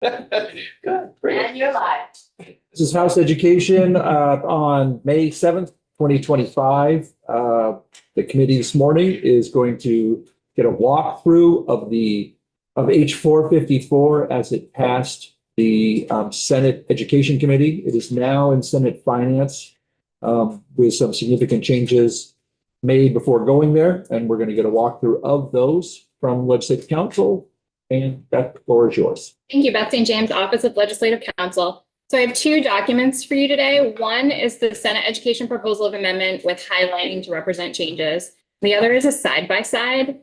Good, great. And you're live. This is House Education on May 7th, 2025. The committee this morning is going to get a walkthrough of H 454 as it passed the Senate Education Committee. It is now in Senate Finance with some significant changes made before going there, and we're going to get a walkthrough of those from Legislative Council. And that floor is yours. Thank you, Beth St. James, Office of Legislative Counsel. So I have two documents for you today. One is the Senate Education Proposal of Amendment with highlighting to represent changes. The other is a side-by-side.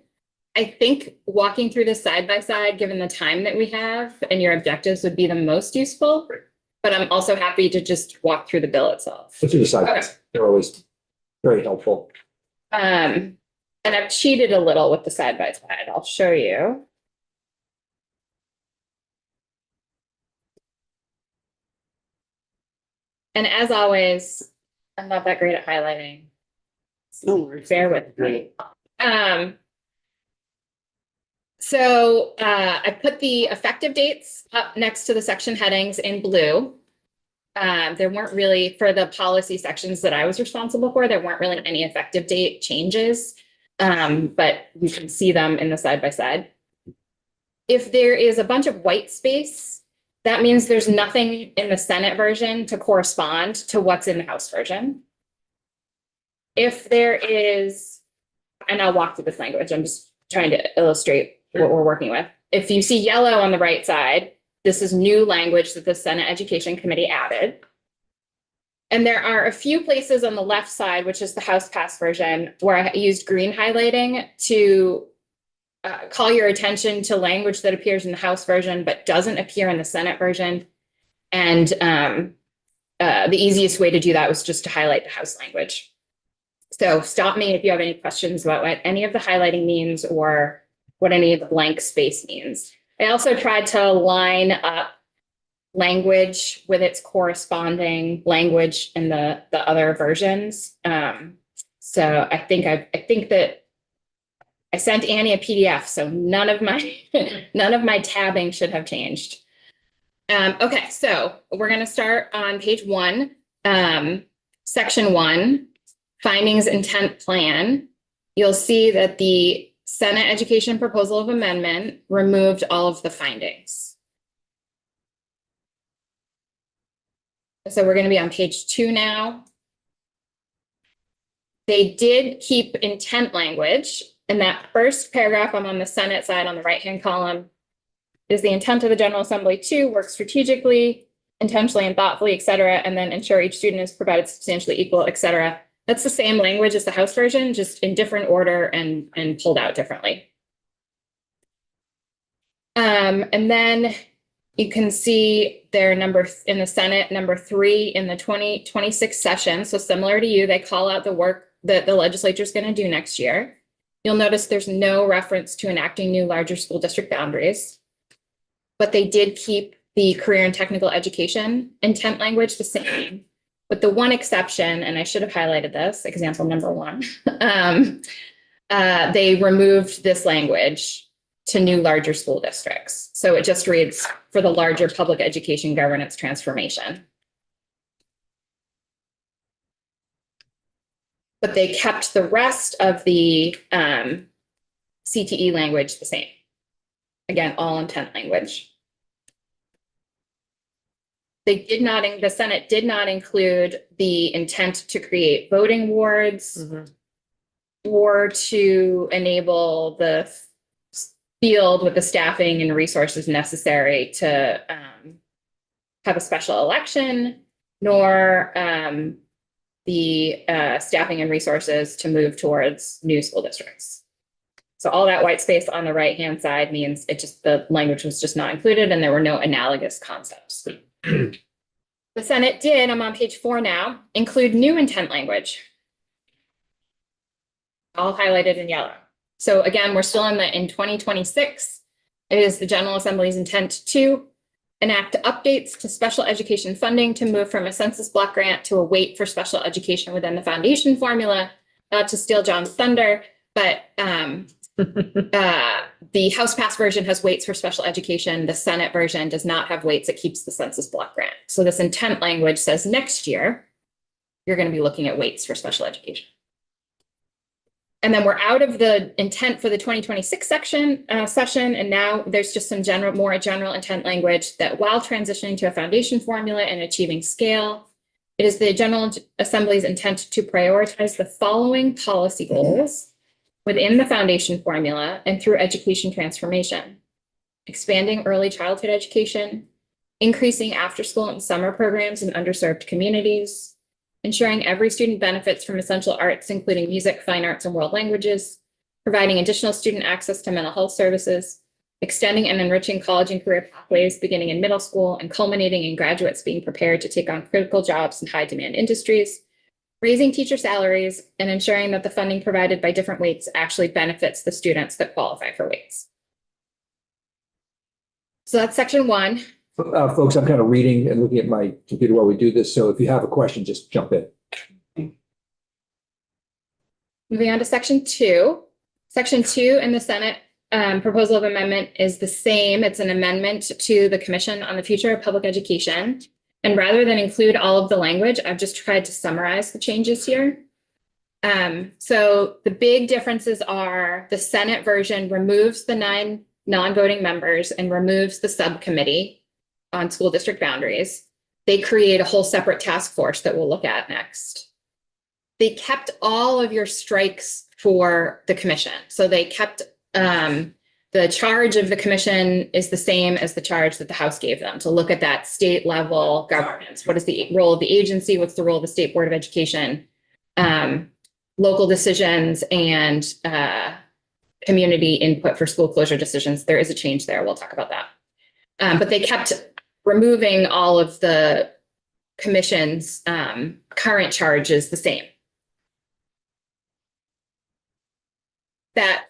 I think walking through this side-by-side, given the time that we have and your objectives, would be the most useful. But I'm also happy to just walk through the bill itself. Let's do the side. Okay. They're always very helpful. And I've cheated a little with the side-by-side. I'll show you. And as always, I'm not that great at highlighting. No worries. Bear with me. So I put the effective dates up next to the section headings in blue. There weren't really, for the policy sections that I was responsible for, there weren't really any effective date changes, but you can see them in the side-by-side. If there is a bunch of white space, that means there's nothing in the Senate version to correspond to what's in the House version. If there is, and I'll walk through this language, I'm just trying to illustrate what we're working with. If you see yellow on the right side, this is new language that the Senate Education Committee added. And there are a few places on the left side, which is the House passed version, where I used green highlighting to call your attention to language that appears in the House version but doesn't appear in the Senate version. And the easiest way to do that was just to highlight the House language. So stop me if you have any questions about what any of the highlighting means or what any of the blank space means. I also tried to line up language with its corresponding language in the other versions. So I think that I sent Annie a PDF, so none of my tabbing should have changed. Okay, so we're going to start on page 1, section 1, findings intent plan. You'll see that the Senate Education Proposal of Amendment removed all of the findings. So we're going to be on page 2 now. They did keep intent language. In that first paragraph, I'm on the Senate side on the right-hand column, is the intent of the General Assembly to work strategically, intentionally and thoughtfully, et cetera, and then ensure each student is provided substantially equal, et cetera. That's the same language as the House version, just in different order and pulled out differently. And then you can see their number in the Senate, number 3 in the 2026 session. So similar to you, they call out the work that the legislature is going to do next year. You'll notice there's no reference to enacting new larger school district boundaries, but they did keep the career and technical education intent language the same, with the one exception, and I should have highlighted this, example number 1, they removed this language to new larger school districts. So it just reads for the larger public education governance transformation. But they kept the rest of the CTE language the same. Again, all intent language. The Senate did not include the intent to create voting wards or to enable the field with the staffing and resources necessary to have a special election, nor the staffing and resources to move towards new school districts. So all that white space on the right-hand side means the language was just not included and there were no analogous concepts. The Senate did, I'm on page 4 now, include new intent language. All highlighted in yellow. So again, we're still in 2026. It is the General Assembly's intent to enact updates to special education funding to move from a census block grant to a weight for special education within the foundation formula, not to steal John's thunder, but The House passed version has weights for special education. The Senate version does not have weights. It keeps the census block grant. So this intent language says next year, you're going to be looking at weights for special education. And then we're out of the intent for the 2026 session, and now there's just some more general intent language that while transitioning to a foundation formula and achieving scale, it is the General Assembly's intent to prioritize the following policy goals within the foundation formula and through education transformation: expanding early childhood education, increasing after-school and summer programs in underserved communities, ensuring every student benefits from essential arts, including music, fine arts, and world languages, providing additional student access to mental health services, extending and enriching college and career pathways beginning in middle school and culminating in graduates being prepared to take on critical jobs in high-demand industries, raising teacher salaries, and ensuring that the funding provided by different weights actually benefits the students that qualify for weights. So that's section 1. Folks, I'm kind of reading and looking at my computer while we do this, so if you have a question, just jump in. Moving on to section 2. Section 2 in the Senate proposal of amendment is the same. It's an amendment to the Commission on the Future of Public Education. And rather than include all of the language, I've just tried to summarize the changes here. So the big differences are the Senate version removes the 9 non-voting members and removes the subcommittee on school district boundaries. They create a whole separate task force that we'll look at next. They kept all of your strikes for the commission. So they kept the charge of the commission is the same as the charge that the House gave them to look at that state level governance. What is the role of the agency? What's the role of the State Board of Education? Local decisions and community input for school closure decisions. There is a change there. We'll talk about that. But they kept removing all of the commission's current charges the same. That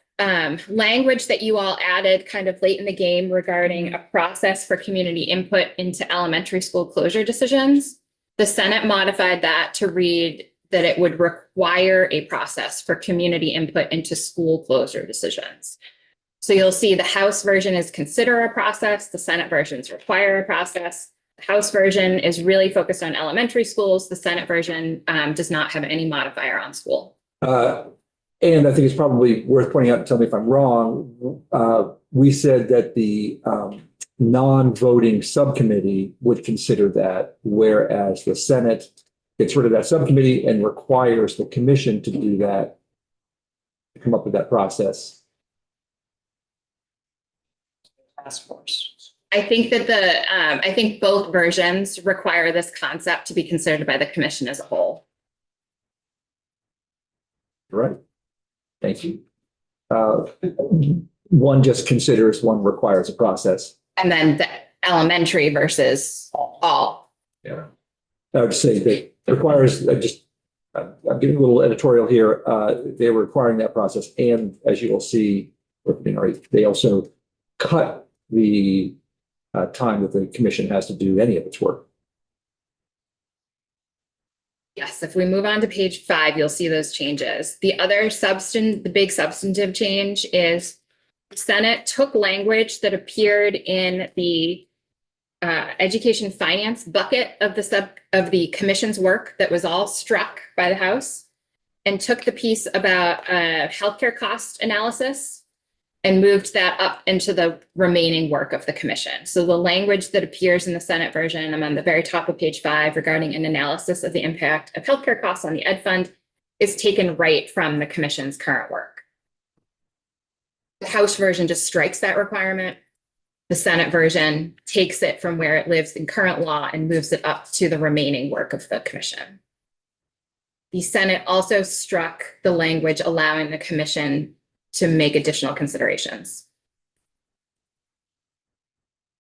language that you all added kind of late in the game regarding a process for community input into elementary school closure decisions, the Senate modified that to read that it would require a process for community input into school closure decisions. So you'll see the House version is consider a process, the Senate versions require a process. The House version is really focused on elementary schools. The Senate version does not have any modifier on school. And I think it's probably worth pointing out, tell me if I'm wrong, we said that the non-voting subcommittee would consider that, whereas the Senate gets rid of that subcommittee and requires the commission to do that, to come up with that process. Task force. I think that I think both versions require this concept to be considered by the commission as a whole. Right. Thank you. One just considers, one requires a process. And then the elementary versus all. Yeah. I would say that requires, I'm giving a little editorial here. They're requiring that process. And as you will see, they also cut the time that the commission has to do any of its work. Yes, if we move on to page 5, you'll see those changes. The big substantive change is the Senate took language that appeared in the education finance bucket of the commission's work that was all struck by the House, and took the piece about healthcare cost analysis and moved that up into the remaining work of the commission. So the language that appears in the Senate version, I'm on the very top of page 5, regarding an analysis of the impact of healthcare costs on the Ed Fund, is taken right from the commission's current work. The House version just strikes that requirement. The Senate version takes it from where it lives in current law and moves it up to the remaining work of the commission. The Senate also struck the language allowing the commission to make additional considerations.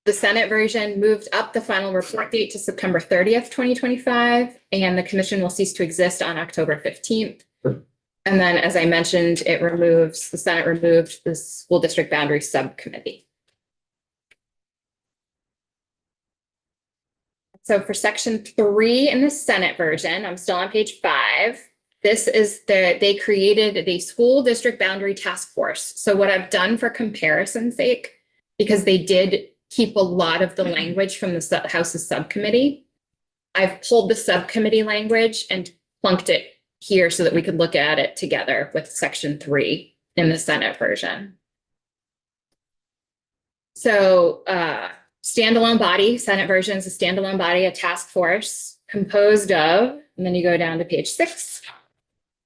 The Senate version moved up the final report date to September 30th, 2025, and the commission will cease to exist on October 15th. And then, as I mentioned, the Senate removed the school district boundary subcommittee. So for section 3 in the Senate version, I'm still on page 5. they created a school district boundary task force. So what I've done for comparison's sake, because they did keep a lot of the language from the House's subcommittee, I've pulled the subcommittee language and plunked it here so that we could look at it together with section 3 in the Senate version. So standalone body, Senate version is a standalone body, a task force composed of, and then you go down to page 6.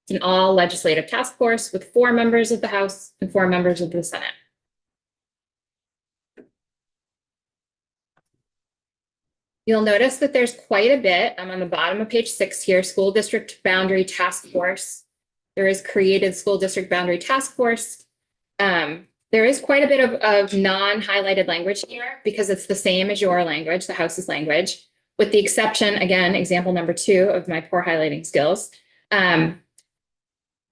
It's an all legislative task force with 4 members of the House and 4 members of the Senate. You'll notice that there's quite a bit. I'm on the bottom of page 6 here, school district boundary task force. There is created school district boundary task force. There is quite a bit of non-highlighted language here because it's the same as your language, the House's language, with the exception, again, example number 2 of my poor highlighting skills. The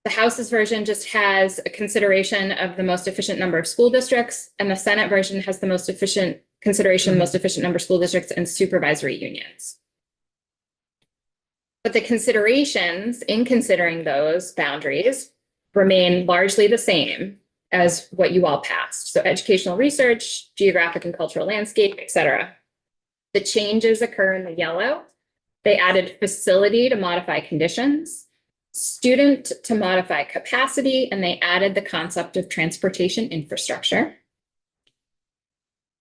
House's version just has a consideration of the most efficient number of school districts, and the Senate version has the most efficient consideration, the most efficient number of school districts and supervisory unions. But the considerations in considering those boundaries remain largely the same as what you all passed. So educational research, geographic and cultural landscape, etc. The changes occur in the yellow. They added facility to modify conditions, student to modify capacity, and they added the concept of transportation infrastructure.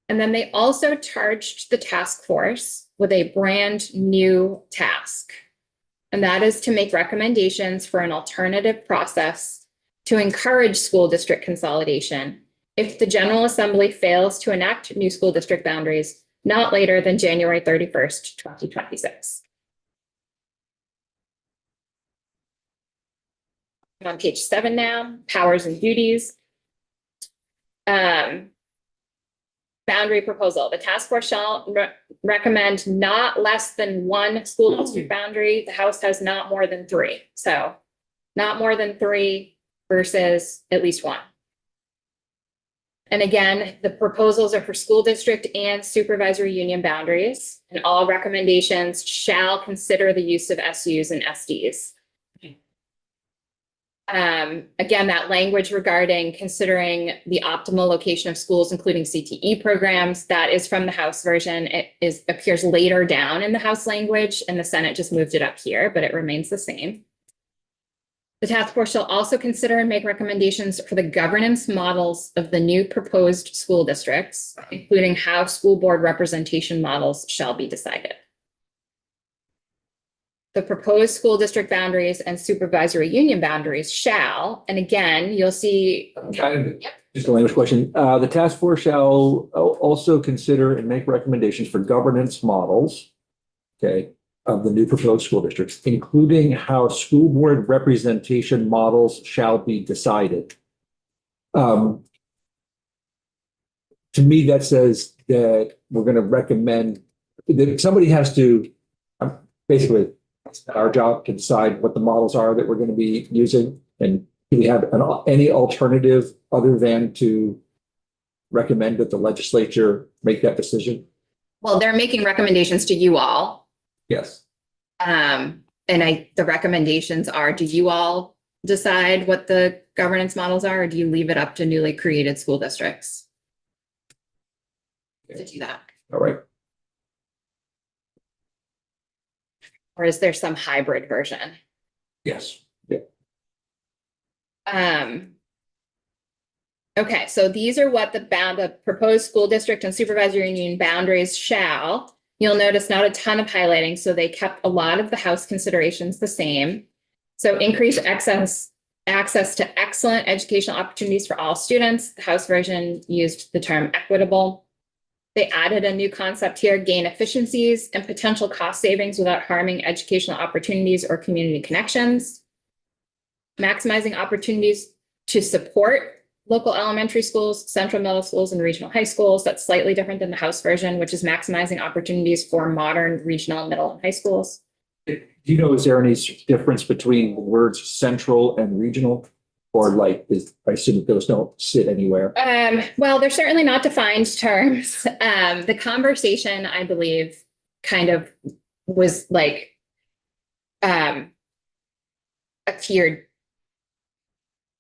And then they also charged the task force with a brand new task. And that is to make recommendations for an alternative process to encourage school district consolidation if the General Assembly fails to enact new school district boundaries not later than January 31st, 2026. I'm on page 7 now, powers and duties. Boundary proposal. The task force shall recommend not less than 1 school district boundary. The House has not more than 3. So not more than 3 versus at least 1. And again, the proposals are for school district and supervisory union boundaries, and all recommendations shall consider the use of SUs and SDs. Again, that language regarding considering the optimal location of schools, including CTE programs, that is from the House version. It appears later down in the House language, and the Senate just moved it up here, but it remains the same. The task force shall also consider and make recommendations for the governance models of the new proposed school districts, including how school board representation models shall be decided. The proposed school district boundaries and supervisory union boundaries shall, and again, you'll see. Just a language question. The task force shall also consider and make recommendations for governance models, okay, of the new proposed school districts, including how school board representation models shall be decided. To me, that says that we're going to recommend that somebody has to basically. It's our job to decide what the models are that we're going to be using, and do we have any alternative other than to recommend that the legislature make that decision? Well, they're making recommendations to you all. Yes. And the recommendations are, do you all decide what the governance models are, or do you leave it up to newly created school districts to do that? All right. Or is there some hybrid version? Yes. Yeah. Okay, so these are what the proposed school district and supervisory union boundaries shall. You'll notice not a ton of highlighting, so they kept a lot of the House considerations the same. So increase access to excellent educational opportunities for all students. The House version used the term equitable. They added a new concept here, gain efficiencies and potential cost savings without harming educational opportunities or community connections. Maximizing opportunities to support local elementary schools, central middle schools, and regional high schools. That's slightly different than the House version, which is maximizing opportunities for modern regional middle and high schools. Do you know, is there any difference between the words central and regional? Or like, I assume that those don't sit anywhere. Well, they're certainly not defined terms. The conversation, I believe, kind of was like, a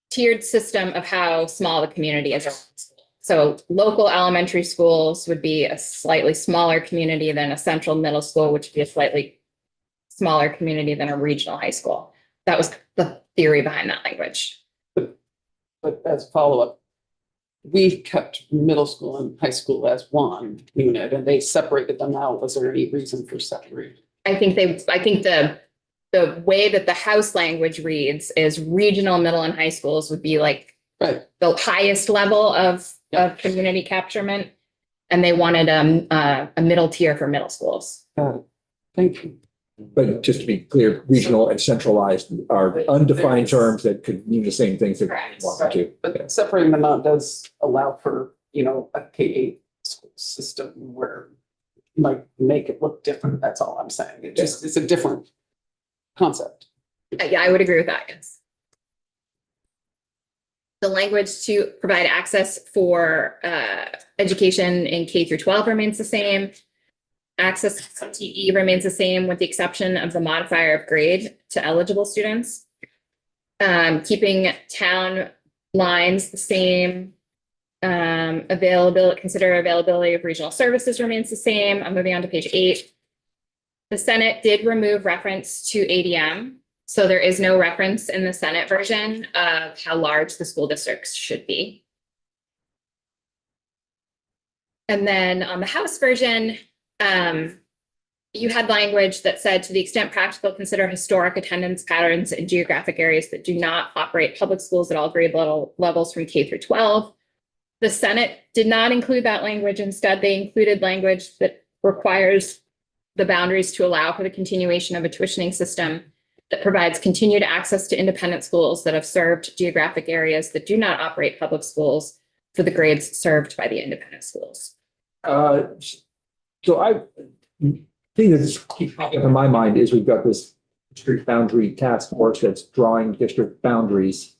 tiered system of how small the community is. So local elementary schools would be a slightly smaller community than a central middle school, which would be a slightly smaller community than a regional high school. That was the theory behind that language. But as follow-up, we kept middle school and high school as one unit and they separated them out. Was there any reason for separating? I think the way that the House language reads is regional middle and high schools would be like Right. the highest level of community capturement. And they wanted a middle tier for middle schools. Thank you. But just to be clear, regional and centralized are undefined terms that could mean the same things that Correct. we want to. But separating them out does allow for, a K-8 school system where you might make it look different. That's all I'm saying. It's a different concept. Yeah, I would agree with that, yes. The language to provide access for education in K through 12 remains the same. Access to CTE remains the same with the exception of the modifier of grade to eligible students. Keeping town lines the same. Consider availability of regional services remains the same. I'm moving on to page 8. The Senate did remove reference to ADM. So there is no reference in the Senate version of how large the school districts should be. And then on the House version, you had language that said, to the extent practical, consider historic attendance patterns in geographic areas that do not operate public schools at all grade levels from K through 12. The Senate did not include that language. Instead, they included language that requires the boundaries to allow for the continuation of a tuitioning system that provides continued access to independent schools that have served geographic areas that do not operate public schools for the grades served by the independent schools. So I think that's keep popping up in my mind is we've got this district boundary task force that's drawing district boundaries,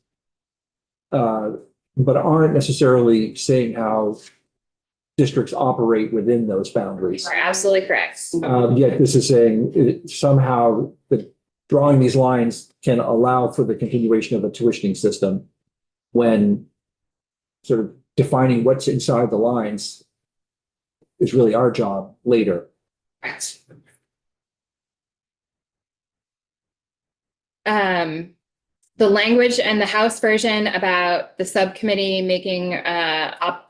but aren't necessarily saying how districts operate within those boundaries. You are absolutely correct. Yet this is saying somehow the drawing these lines can allow for the continuation of a tuitioning system when sort of defining what's inside the lines is really our job later. Correct. The language and the House version about the subcommittee making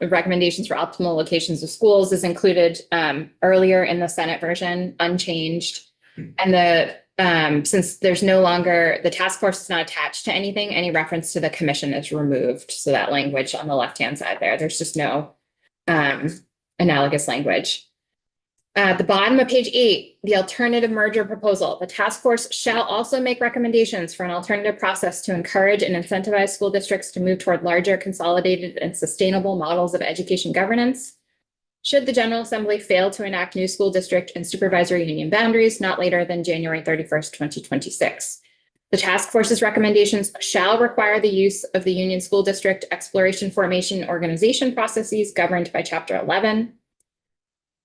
recommendations for optimal locations of schools is included earlier in the Senate version, unchanged. And since there's no longer, the task force is not attached to anything, any reference to the commission is removed. So that language on the left-hand side there's just no analogous language. At the bottom of page 8, the alternative merger proposal. The task force shall also make recommendations for an alternative process to encourage and incentivize school districts to move toward larger, consolidated, and sustainable models of education governance. Should the General Assembly fail to enact new school district and supervisory union boundaries not later than January 31st, 2026. The task force's recommendations shall require the use of the union school district exploration, formation, organization processes governed by Chapter 11.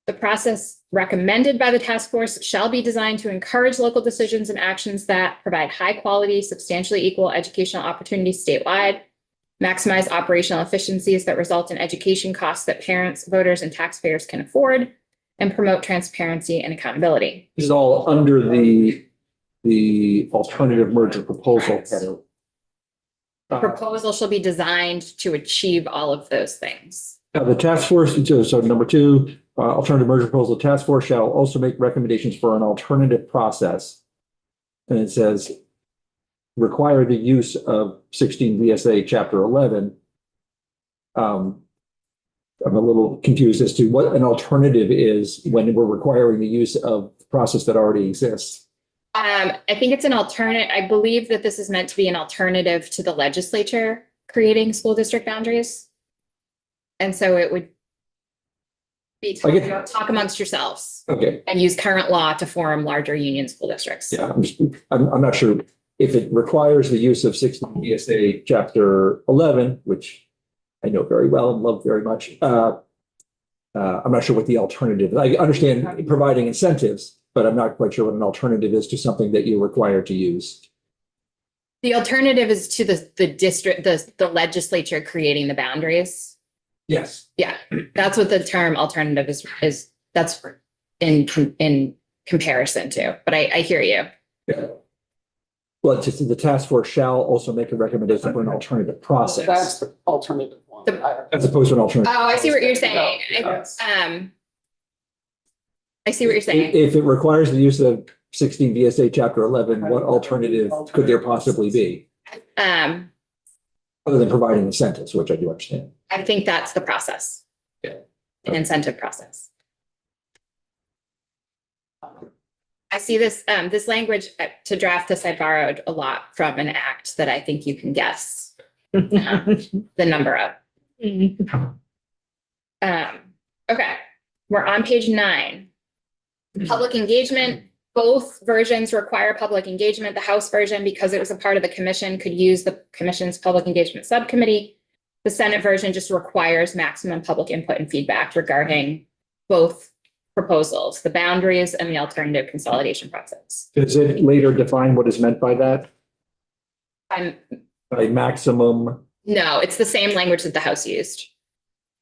The process recommended by the task force shall be designed to encourage local decisions and actions that provide high quality, substantially equal educational opportunities statewide, maximize operational efficiencies that result in education costs that parents, voters, and taxpayers can afford, and promote transparency and accountability. This is all under the alternative merger proposal header. The proposal shall be designed to achieve all of those things. Now, the task force, so number 2, alternative merger proposal task force shall also make recommendations for an alternative process. And it says, require the use of 16 VSA Chapter 11. I'm a little confused as to what an alternative is when we're requiring the use of the process that already exists. I think it's an alternate. I believe that this is meant to be an alternative to the legislature creating school district boundaries. And so it would be talk amongst yourselves. Okay. And use current law to form larger union school districts. Yeah, I'm not sure if it requires the use of 16 VSA Chapter 11, which I know very well and love very much. I'm not sure what the alternative is. I understand providing incentives, but I'm not quite sure what an alternative is to something that you're required to use. The alternative is to the district, the legislature creating the boundaries. Yes. Yeah, that's what the term alternative is, that's in comparison to, but I hear you. Yeah. Well, it's just the task force shall also make a recommendation for an alternative That's process the alternative one. as opposed to an alternative. Oh, I see what you're saying. Yes. I see what you're saying. If it requires the use of 16 VSA Chapter 11, what alternative could there possibly be other than providing incentives, which I do understand? I think that's the process. Yeah. An incentive process. I see this, this language to draft this, I borrowed a lot from an act that I think you can guess the number of. Okay, we're on page 9. Public engagement, both versions require public engagement. The House version, because it was a part of the commission, could use the commission's public engagement subcommittee. The Senate version just requires maximum public input and feedback regarding both proposals, the boundaries and the alternative consolidation process. Does it later define what is meant by that? By maximum? No, it's the same language that the House used.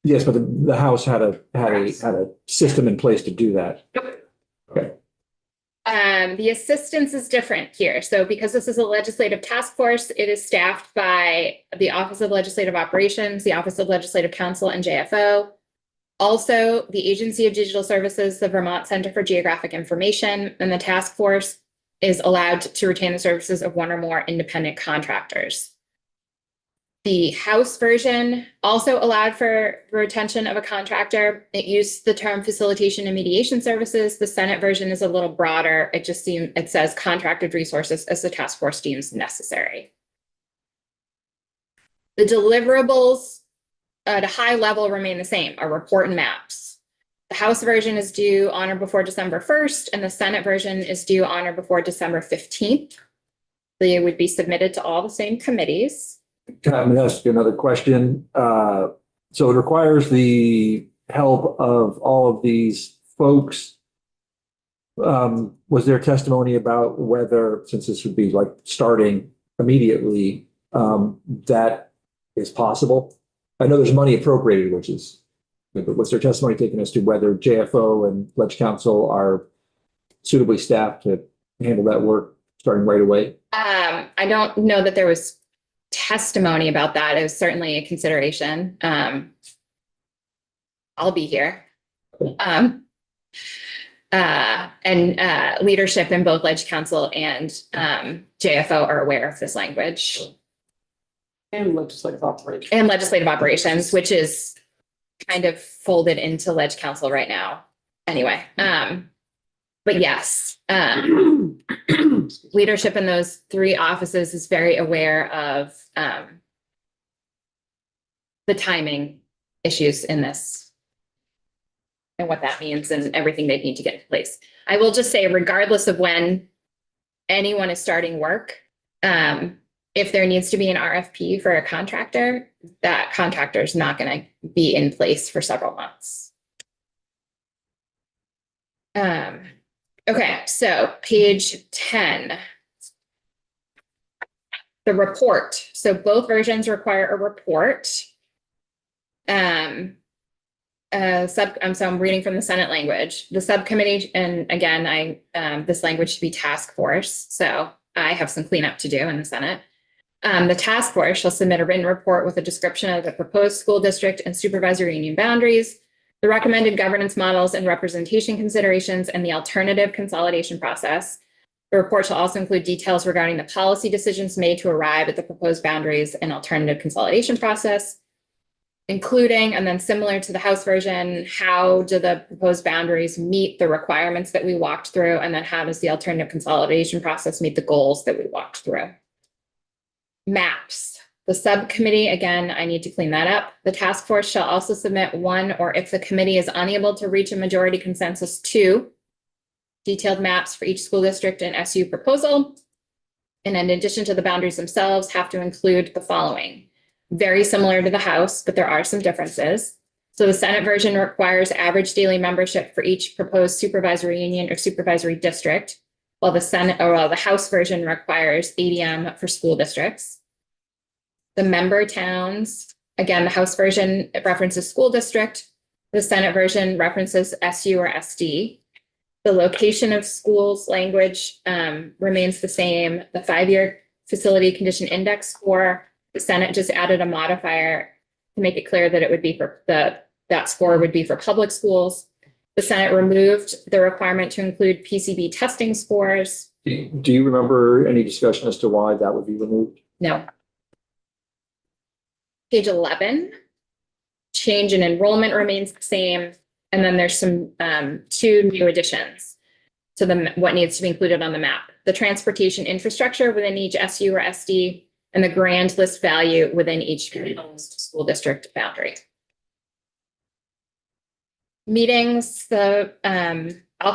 Yes, but the House had a system in place to do that. Okay. The assistance is different here. So because this is a legislative task force, it is staffed by the Office of Legislative Operations, the Office of Legislative Counsel, and JFO. Also, the Agency of Digital Services, the Vermont Center for Geographic Information, and the task force is allowed to retain the services of one or more independent contractors. The House version also allowed for retention of a contractor. It used the term facilitation and mediation services. The Senate version is a little broader. It says contracted resources as the task force deems necessary. The deliverables at a high level remain the same, are report and maps. The House version is due on or before December 1st, and the Senate version is due on or before December 15th. They would be submitted to all the same committees. Can I ask you another question? So it requires the help of all of these folks. Was there testimony about whether, since this would be like starting immediately, that is possible? I know there's money appropriated, which is, but was there testimony taken as to whether JFO and Ledge Council are suitably staffed to handle that work starting right away? I don't know that there was testimony about that. It was certainly a consideration. I'll be here. Leadership in both Ledge Council and JFO are aware of this language. And legislative operations. And legislative operations, which is kind of folded into Ledge Council right now. Anyway, but yes, leadership in those 3 offices is very aware of the timing issues in this and what that means and everything they need to get in place. I will just say, regardless of when anyone is starting work, if there needs to be an RFP for a contractor, that contractor is not going to be in place for several months. Okay, so page 10. The report. So both versions require a report. So I'm reading from the Senate language. The subcommittee, and again, this language should be task force. So I have some cleanup to do in the Senate. The task force shall submit a written report with a description of the proposed school district and supervisory union boundaries, the recommended governance models and representation considerations, and the alternative consolidation process. The report shall also include details regarding the policy decisions made to arrive at the proposed boundaries and alternative consolidation process, including, and then similar to the House version, how do the proposed boundaries meet the requirements that we walked through, and then how does the alternative consolidation process meet the goals that we walked through. Maps. The subcommittee, again, I need to clean that up. The task force shall also submit one, or if the committee is unable to reach a majority consensus, 2 detailed maps for each school district and SU proposal. And in addition to the boundaries themselves, have to include the following. Very similar to the House, but there are some differences. So the Senate version requires average daily membership for each proposed supervisory union or supervisory district. while the House version requires ADM for school districts. The member towns, again, the House version references school district. The Senate version references SU or SD. The location of schools language remains the same. The 5-year facility condition index score, the Senate just added a modifier to make it clear that it would be for that score would be for public schools. The Senate removed the requirement to include PCB testing scores. Do you remember any discussion as to why that would be removed? No. Page 11, change in enrollment remains the same. And then there's some 2 new additions to what needs to be included on the map. The transportation infrastructure within each SU or SD and the grand list value within each school district boundary. Meetings, I'll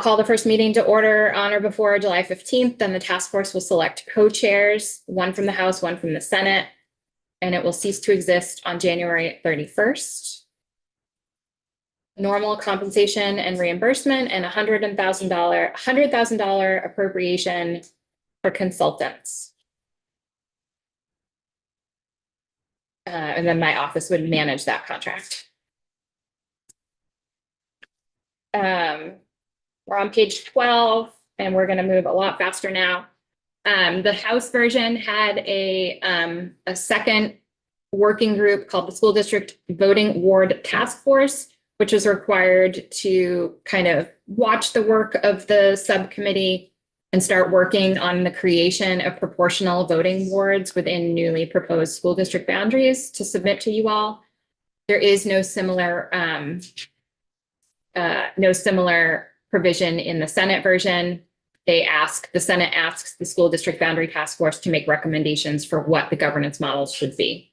call the first meeting to order on or before July 15th. Then the task force will select co-chairs, 1 from the House, 1 from the Senate, and it will cease to exist on January 31st. Normal compensation and reimbursement and $100,000 appropriation for consultants. And then my office would manage that contract. We're on page 12 and we're going to move a lot faster now. The House version had a second working group called the School District Voting Ward Task Force, which was required to kind of watch the work of the subcommittee and start working on the creation of proportional voting wards within newly proposed school district boundaries to submit to you all. There is no similar provision in the Senate version. The Senate asks the School District Boundary Task Force to make recommendations for what the governance models should be.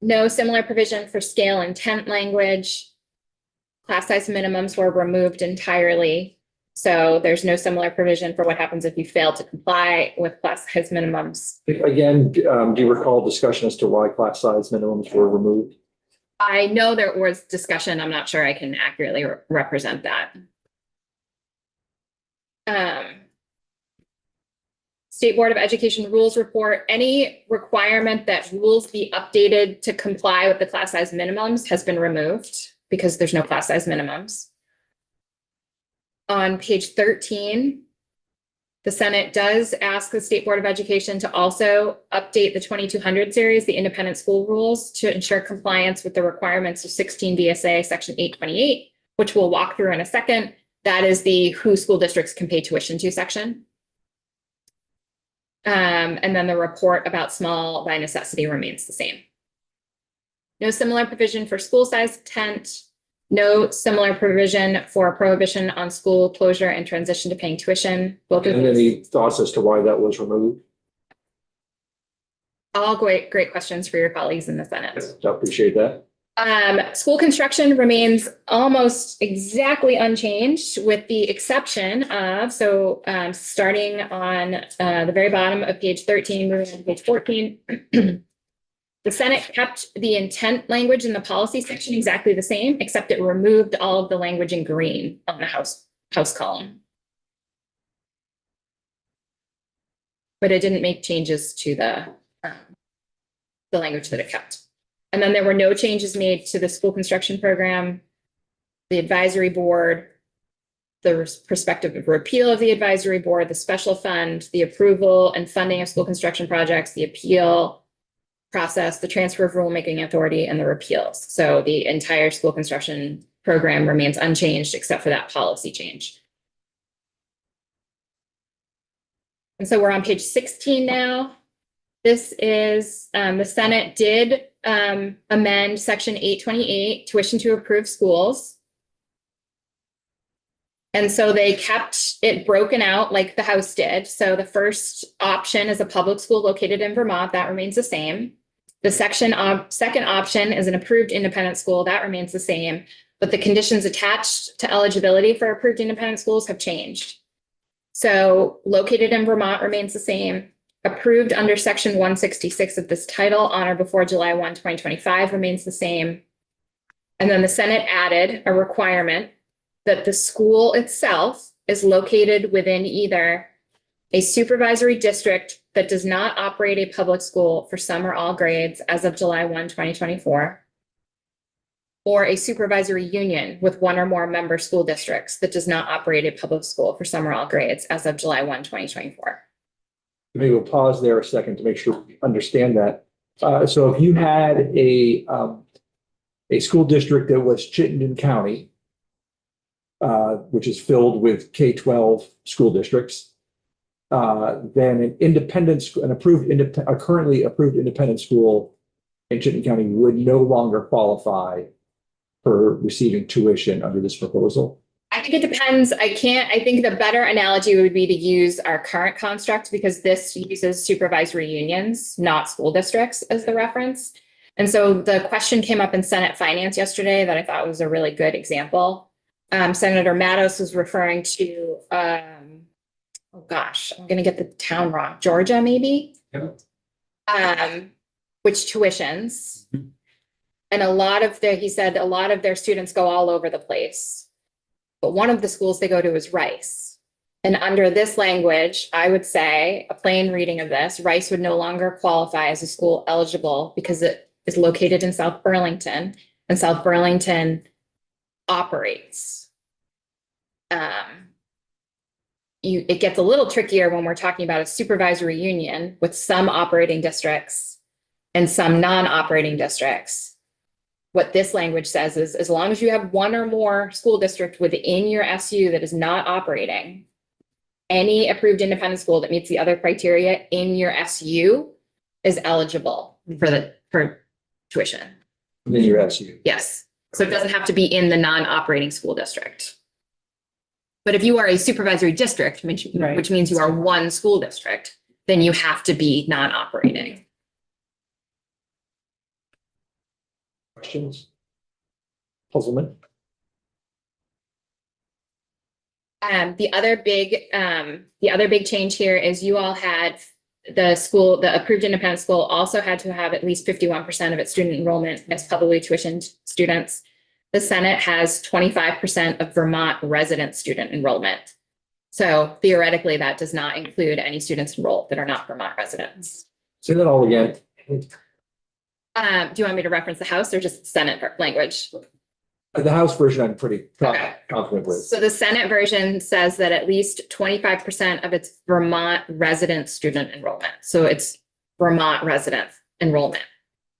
No similar provision for scale intent language. Class size minimums were removed entirely. So there's no similar provision for what happens if you fail to comply with class size minimums. Again, do you recall discussion as to why class size minimums were removed? I know there was discussion. I'm not sure I can accurately represent that. State Board of Education rules report, any requirement that rules be updated to comply with the class size minimums has been removed because there's no class size minimums. On page 13, the Senate does ask the State Board of Education to also update the 2200 series, the independent school rules, to ensure compliance with the requirements of 16 VSA section 828, which we'll walk through in a second. That is the who school districts can pay tuition to section. And then the report about small by necessity remains the same. No similar provision for school size intent. No similar provision for prohibition on school closure and transition to paying tuition. Both of And these. any thoughts as to why that was removed? All great questions for your colleagues in the Senate. I appreciate that. School construction remains almost exactly unchanged with the exception of, starting on the very bottom of page 13, moving to page 14. The Senate kept the intent language in the policy section exactly the same, except it removed all of the language in green on the House column. But it didn't make changes to the language that it kept. And then there were no changes made to the school construction program, the advisory board, the prospective repeal of the advisory board, the special fund, the approval and funding of school construction projects, the appeal process, the transfer of rulemaking authority, and the repeals. So the entire school construction program remains unchanged except for that policy change. And so we're on page 16 now. This is the Senate did amend section 828, tuition to approved schools. And so they kept it broken out like the House did. So the first option is a public school located in Vermont. That remains the same. The second option is an approved independent school. That remains the same. But the conditions attached to eligibility for approved independent schools have changed. So located in Vermont remains the same. Approved under section 166 of this title on or before July 1, 2025 remains the same. And then the Senate added a requirement that the school itself is located within either a supervisory district that does not operate a public school for some or all grades as of July 1, 2024, or a supervisory union with one or more member school districts that does not operate a public school for some or all grades as of July 1, 2024. Maybe we'll pause there a second to make sure we understand that. So if you had a school district that was Chittenden County, which is filled with K-12 school districts, then a currently approved independent school in Chittenden County would no longer qualify for receiving tuition under this proposal. I think it depends. I think the better analogy would be to use our current construct because this uses supervisory unions, not school districts as the reference. And so the question came up in Senate Finance yesterday that I thought was a really good example. Senator Matos was referring to, oh gosh, I'm going to get the town wrong. Georgia, maybe? Yeah. Which tuitions. And he said a lot of their students go all over the place. But one of the schools they go to is Rice. And under this language, I would say a plain reading of this, Rice would no longer qualify as a school eligible because it is located in South Burlington and South Burlington operates. It gets a little trickier when we're talking about a supervisory union with some operating districts and some non-operating districts. What this language says is as long as you have one or more school district within your SU that is not operating, any approved independent school that meets the other criteria in your SU is eligible for tuition. Then your SU. Yes. So it doesn't have to be in the non-operating school district. But if you are a supervisory district, which means you are one school district, then you have to be non-operating. Questions? Puzzlement? The other big change here is you all had the approved independent school also had to have at least 51% of its student enrollment as publicly tuitioned students. The Senate has 25% of Vermont resident student enrollment. So theoretically, that does not include any students enrolled that are not Vermont residents. Say that all again. Do you want me to reference the House or just Senate language? The House version, I'm pretty Okay. confident with. So the Senate version says that at least 25% of its Vermont resident student enrollment. So it's Vermont resident enrollment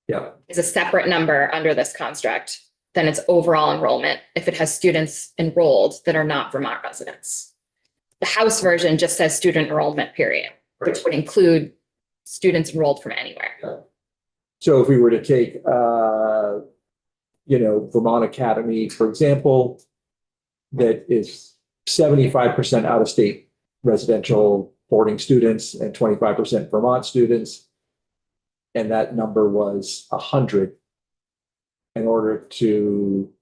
Yeah. is a separate number under this construct than its overall enrollment if it has students enrolled that are not Vermont residents. The House version just says student enrollment period, which would include students enrolled from anywhere. So if we were to take, Vermont Academy, for example, that is 75% out-of-state residential boarding students and 25% Vermont students, and that number was 100. In order to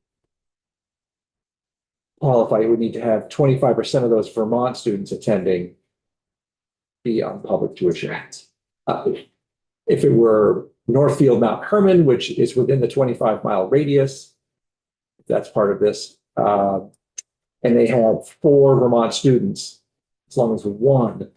qualify, you would need to have 25% of those Vermont students attending be on public tuition. Correct. If it were Northfield, Mount Herman, which is within the 25-mile radius, if that's part of this, and they have 4 Vermont students, as long as one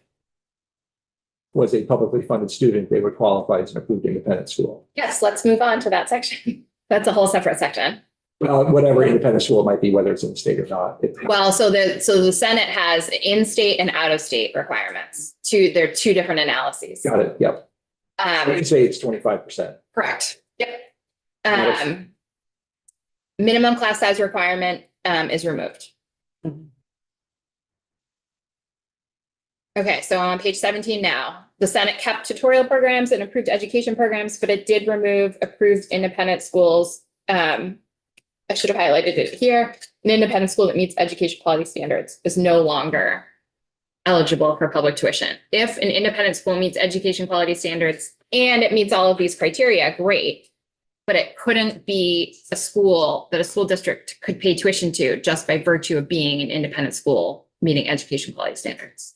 was a publicly funded student, they would qualify as an approved independent school. Yes, let's move on to that section. That's a whole separate section. Whatever independent school it might be, whether it's in the state or not. Well, so the Senate has in-state and out-of-state requirements. There are 2 different analyses. Got it. Yep. I can say it's 25%. Correct. Yep. Minimum class size requirement is removed. Okay, so on page 17 now, the Senate kept tutorial programs and approved education programs, but it did remove approved independent schools. I should have highlighted it here. An independent school that meets education quality standards is no longer eligible for public tuition. If an independent school meets education quality standards and it meets all of these criteria, great. But it couldn't be a school that a school district could pay tuition to just by virtue of being an independent school meeting education quality standards.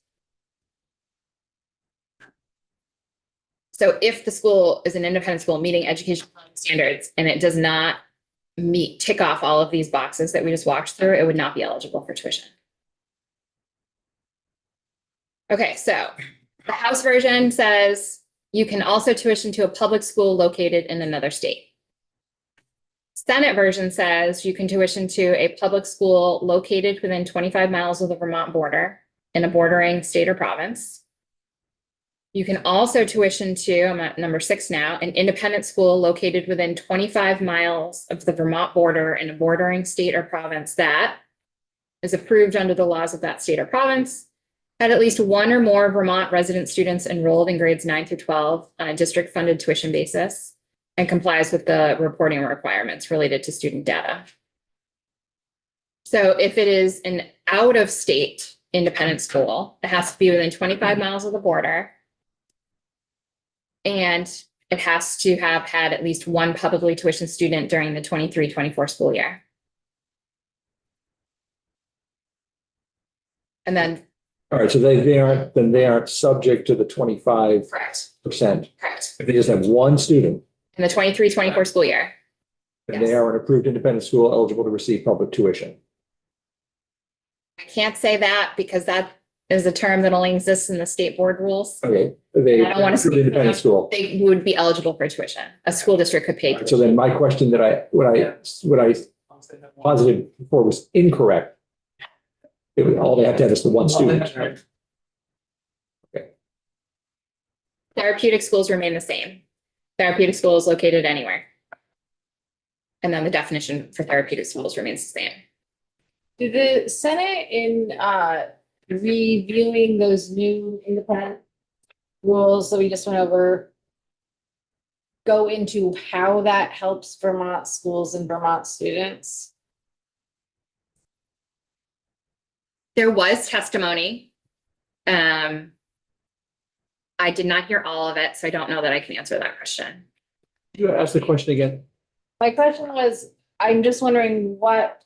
So if the school is an independent school meeting education quality standards and it does not tick off all of these boxes that we just walked through, it would not be eligible for tuition. Okay, so the House version says you can also tuition to a public school located in another state. Senate version says you can tuition to a public school located within 25 miles of the Vermont border in a bordering state or province. You can also tuition to, I'm at number 6 now, an independent school located within 25 miles of the Vermont border in a bordering state or province that is approved under the laws of that state or province, had at least one or more Vermont resident students enrolled in grades 9 through 12 on a district-funded tuition basis, and complies with the reporting requirements related to student data. So if it is an out-of-state independent school, it has to be within 25 miles of the border, and it has to have had at least one publicly tuitioned student during the 23-24 school year. And then, All right, so they aren't subject to the 25%. correct, If they just have one student, in the 23-24 school year. then they Yes. are an approved independent school eligible to receive public tuition. I can't say that because that is a term that only exists in the state board rules. Okay, they. I don't wanna speak for Independent them. school. They would be eligible for tuition. A school district could pay. So then my question that what I posited before was incorrect. All they have to have is the one student. Therapeutic schools remain the same. Therapeutic school is located anywhere. And then the definition for therapeutic schools remains the same. Did the Senate in reviewing those new independent rules that we just went over go into how that helps Vermont schools and Vermont students? There was testimony. I did not hear all of it, so I don't know that I can answer that question. You ask the question again. My question was, I'm just wondering what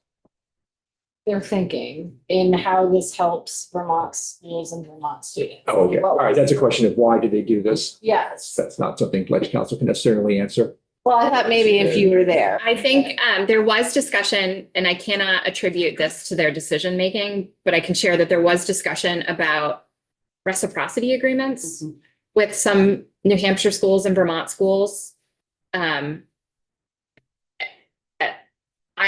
they're thinking in how this helps Vermont schools and Vermont students. Oh, okay. All right, that's a question of why did they do this? Yes. That's not something Ledge Council can necessarily answer. Well, I thought maybe if you were there. I think there was discussion, and I cannot attribute this to their decision making, but I can share that there was discussion about reciprocity agreements with some New Hampshire schools and Vermont schools. I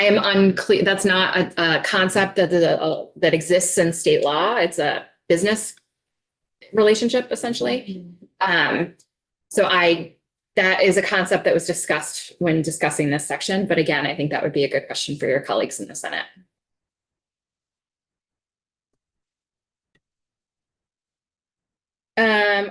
am unclear. That's not a concept that exists in state law. It's a business relationship, essentially. That is a concept that was discussed when discussing this section. But again, I think that would be a good question for your colleagues in the Senate.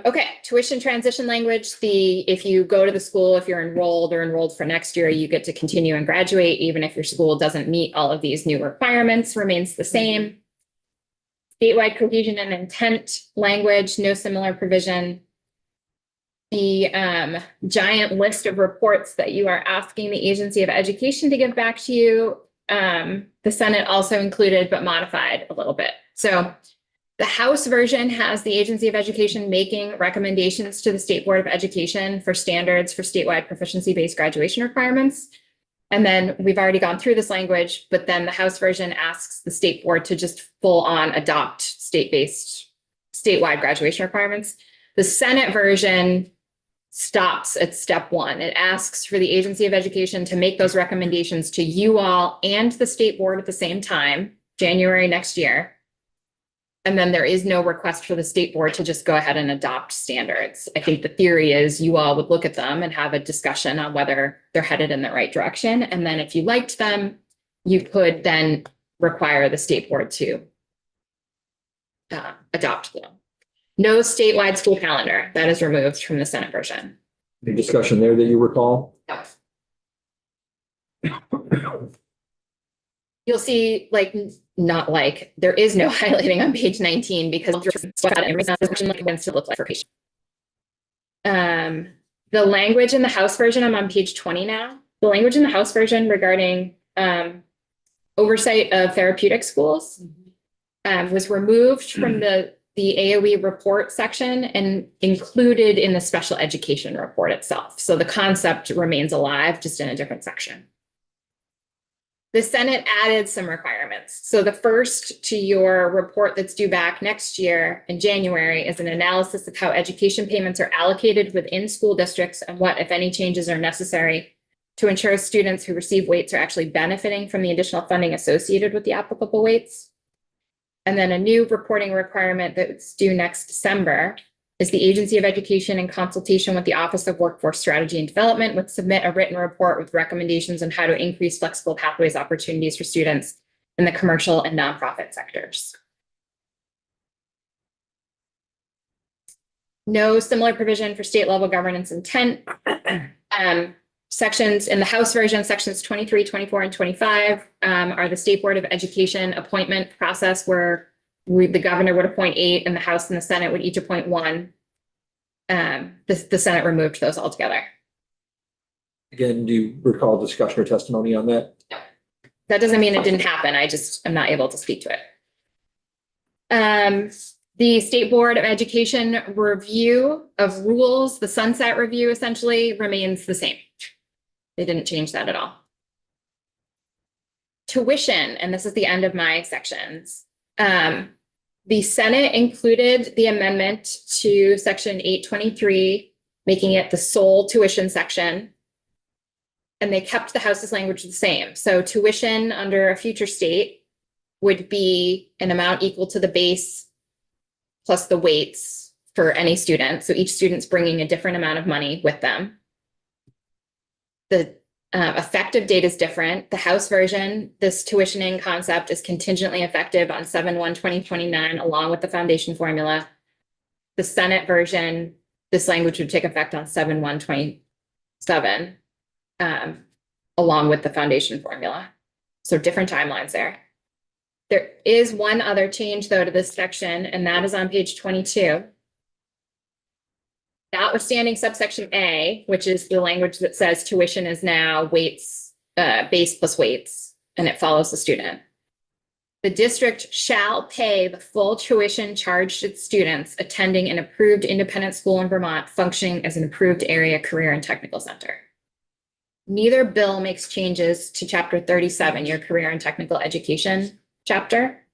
Okay, tuition transition language. If you go to the school, if you're enrolled for next year, you get to continue and graduate, even if your school doesn't meet all of these new requirements, remains the same. Statewide cohesion and intent language, no similar provision. The giant list of reports that you are asking the Agency of Education to give back to you, the Senate also included but modified a little bit. So the House version has the Agency of Education making recommendations to the State Board of Education for standards for statewide proficiency-based graduation requirements. And then we've already gone through this language, but then the House version asks the State Board to just full-on adopt statewide graduation requirements. The Senate version stops at step 1. It asks for the Agency of Education to make those recommendations to you all and the State Board at the same time, January next year. And then there is no request for the state board to just go ahead and adopt standards. I think the theory is you all would look at them and have a discussion on whether they're headed in the right direction. And then if you liked them, you could then require the state board to adopt them. No statewide school calendar. That is removed from the Senate version. Any discussion there that you recall? No. You'll see, there is no highlighting on page 19 because to look like for patient. The language in the House version, I'm on page 20 now. The language in the House version regarding oversight of therapeutic schools was removed from the AOE report section and included in the special education report itself. So the concept remains alive, just in a different section. The Senate added some requirements. So the first to your report that's due back next year in January is an analysis of how education payments are allocated within school districts and what, if any, changes are necessary to ensure students who receive weights are actually benefiting from the additional funding associated with the applicable weights. And then a new reporting requirement that's due next December is the Agency of Education, in consultation with the Office of Workforce Strategy and Development, would submit a written report with recommendations on how to increase flexible pathways opportunities for students in the commercial and nonprofit sectors. No similar provision for state level governance intent. Sections in the House version, sections 23, 24, and 25 are the State Board of Education appointment process, where the governor would appoint 8 and the House and the Senate would each appoint 1. The Senate removed those altogether. Again, do you recall discussion or testimony on that? That doesn't mean it didn't happen. I just am not able to speak to it. The State Board of Education review of rules, the sunset review essentially remains the same. They didn't change that at all. Tuition, and this is the end of my sections. The Senate included the amendment to section 823, making it the sole tuition section. And they kept the House's language the same. So tuition under a future state would be an amount equal to the base plus the weights for any student. So each student's bringing a different amount of money with them. The effective date is different. The House version, this tuitioning concept is contingently effective on 7/1/2029, along with the foundation formula. The Senate version, this language would take effect on 7/1/27, along with the foundation formula. So different timelines there. There is one other change, though, to this section, and that is on page 22. Notwithstanding subsection A, which is the language that says tuition is now weights, base plus weights, and it follows the student. The district shall pay the full tuition charged its students attending an approved independent school in Vermont functioning as an approved area career and technical center. Neither bill makes changes to chapter 37, your career and technical education chapter.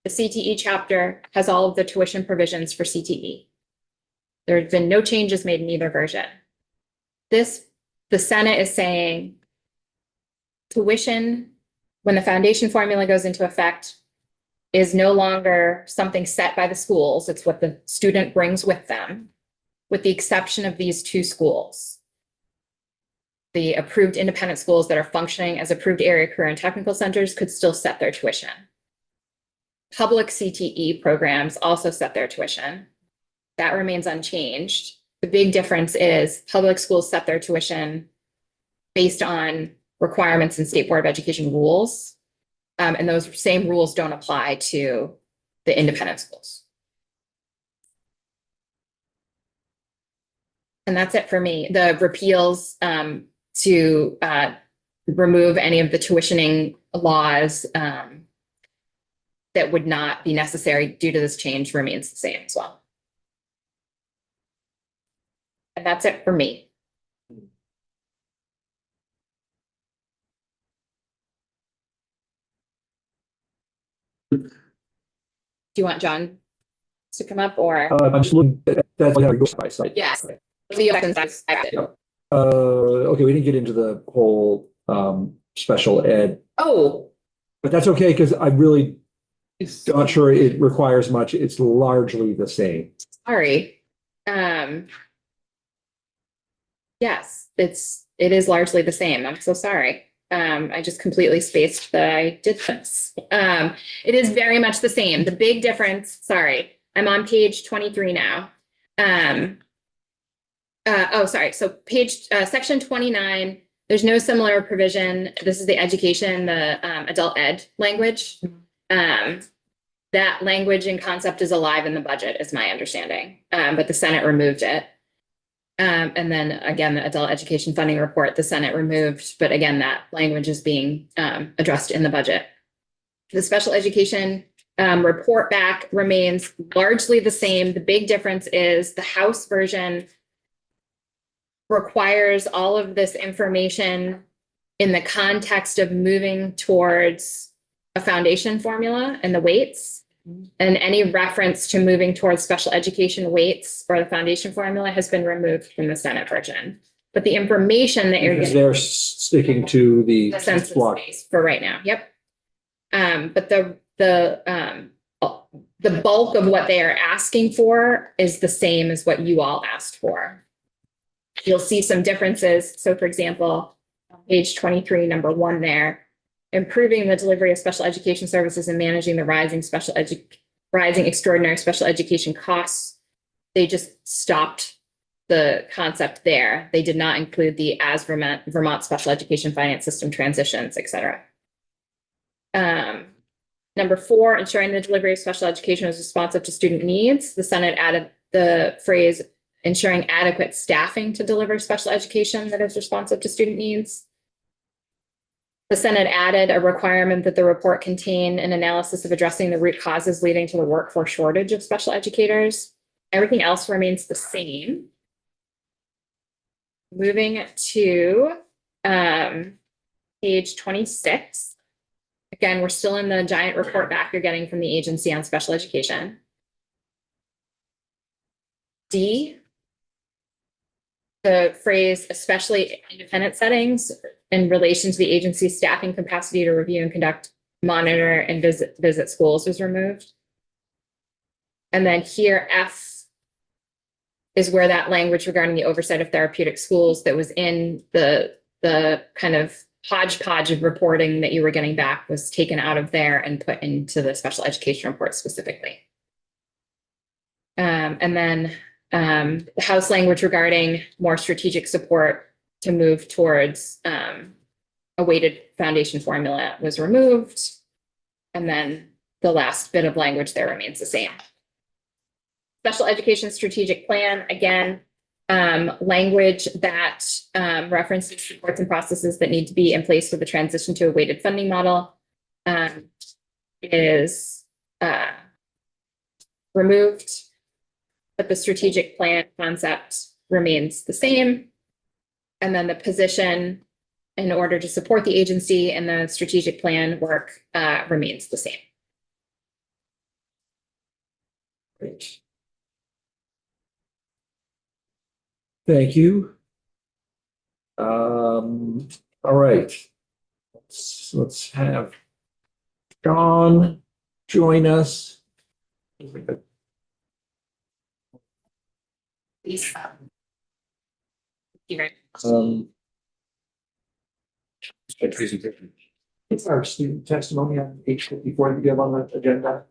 The CTE chapter has all of the tuition provisions for CTE. There have been no changes made in either version. The Senate is saying tuition, when the foundation formula goes into effect, is no longer something set by the schools. It's what the student brings with them, with the exception of these 2 schools. The approved independent schools that are functioning as approved area career and technical centers could still set their tuition. Public CTE programs also set their tuition. That remains unchanged. The big difference is public schools set their tuition based on requirements in State Board of Education rules. And those same rules don't apply to the independent schools. And that's it for me. The repeals to remove any of the tuitioning laws that would not be necessary due to this change remains the same as well. And that's it for me. Do you want John to come up or? I'm just looking at that's how it goes by site. Yes. The options I did. Okay, we didn't get into the whole special ed, Oh, but that's okay because I really not sure it requires much. It's largely the same. sorry. Yes, it is largely the same. I'm so sorry. I just completely spaced that I did this. It is very much the same. The big difference, sorry, I'm on page 23 now. Sorry. So section 29, there's no similar provision. This is the education, the adult ed language. That language and concept is alive in the budget, is my understanding, but the Senate removed it. And then again, the adult education funding report, the Senate removed, but again, that language is being addressed in the budget. The special education report back remains largely the same. The big difference is the House version requires all of this information in the context of moving towards a foundation formula and the weights. And any reference to moving towards special education weights or the foundation formula has been removed from the Senate version. But the information that you're Because getting, they're sticking to the the census block. space for right now, yep. But the bulk of what they are asking for is the same as what you all asked for. You'll see some differences. So for example, on page 23, number 1 there, improving the delivery of special education services and managing the rising extraordinary special education costs. They just stopped the concept there. They did not include the as Vermont special education finance system transitions, et cetera. Number 4, ensuring the delivery of special education is responsive to student needs. The Senate added the phrase ensuring adequate staffing to deliver special education that is responsive to student needs. The Senate added a requirement that the report contain an analysis of addressing the root causes leading to the workforce shortage of special educators. Everything else remains the same. Moving to page 26. Again, we're still in the giant report back you're getting from the agency on special education. D, the phrase especially independent settings in relation to the agency's staffing capacity to review and conduct, monitor, and visit schools was removed. And then here, F is where that language regarding the oversight of therapeutic schools that was in the kind of hodgepodge of reporting that you were getting back was taken out of there and put into the special education report specifically. And then the House language regarding more strategic support to move towards a weighted foundation formula was removed. And then the last bit of language there remains the same. Special education strategic plan, again, language that references supports and processes that need to be in place for the transition to a weighted funding model is removed, but the strategic plan concept remains the same. And then the position in order to support the agency and the strategic plan work remains the same. Great. Thank you. All right. Let's have John join us. Please. Thank you very much. It's our student testimony on H54 to give on the agenda.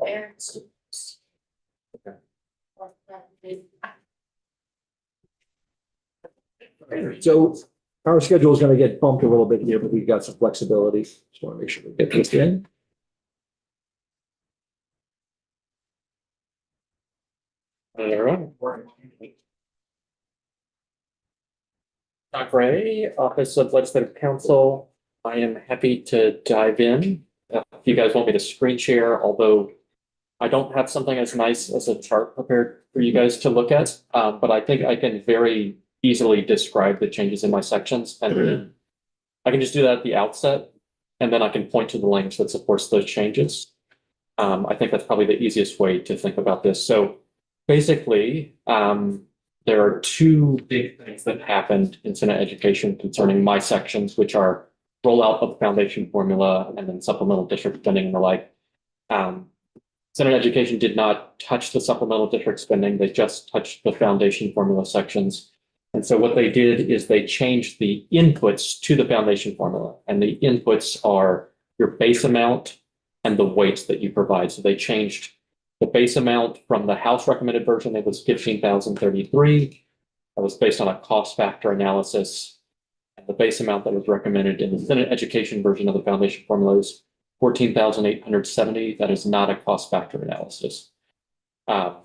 So our schedule is going to get bumped a little bit here, but we've got some flexibility. Just want to make sure we get this in. All right. Doc Ray, Office of Legislative Counsel. I am happy to dive in. If you guys want me to screen share, although I don't have something as nice as a chart prepared for you guys to look at, but I think I can very easily describe the changes in my sections. And I can just do that at the outset, and then I can point to the language that supports those changes. I think that's probably the easiest way to think about this. So basically, there are two big things that happened in Senate Education concerning my sections, which are rollout of the foundation formula and then supplemental district spending and the like. Senate Education did not touch the supplemental district spending. They just touched the foundation formula sections. And so what they did is they changed the inputs to the foundation formula. And the inputs are your base amount and the weights that you provide. So they changed the base amount from the House recommended version. It was 15,033. That was based on a cost factor analysis. And the base amount that was recommended in the Senate Education version of the foundation formula is 14,870. That is not a cost factor analysis. And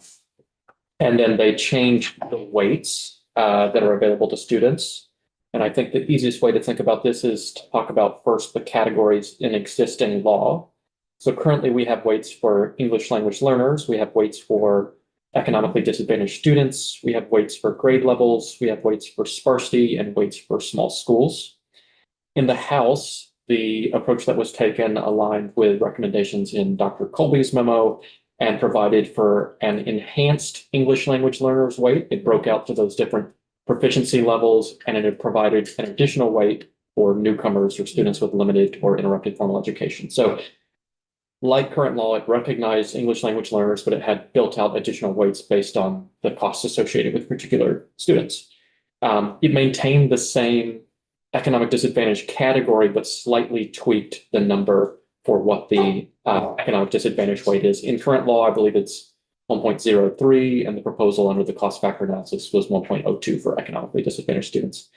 then they changed the weights that are available to students. And I think the easiest way to think about this is to talk about first the categories in existing law. So currently we have weights for English language learners. We have weights for economically disadvantaged students. We have weights for grade levels. We have weights for sparsity and weights for small schools. In the House, the approach that was taken aligned with recommendations in Dr. Colby's memo and provided for an enhanced English language learners weight. It broke out to those different proficiency levels, and it had provided an additional weight for newcomers or students with limited or interrupted formal education. So like current law, it recognized English language learners, but it had built out additional weights based on the costs associated with particular students. It maintained the same economic disadvantage category, but slightly tweaked the number for what the economic disadvantage weight is. In current law, I believe it's 1.03, and the proposal under the cost factor analysis was 1.02 for economically disadvantaged students.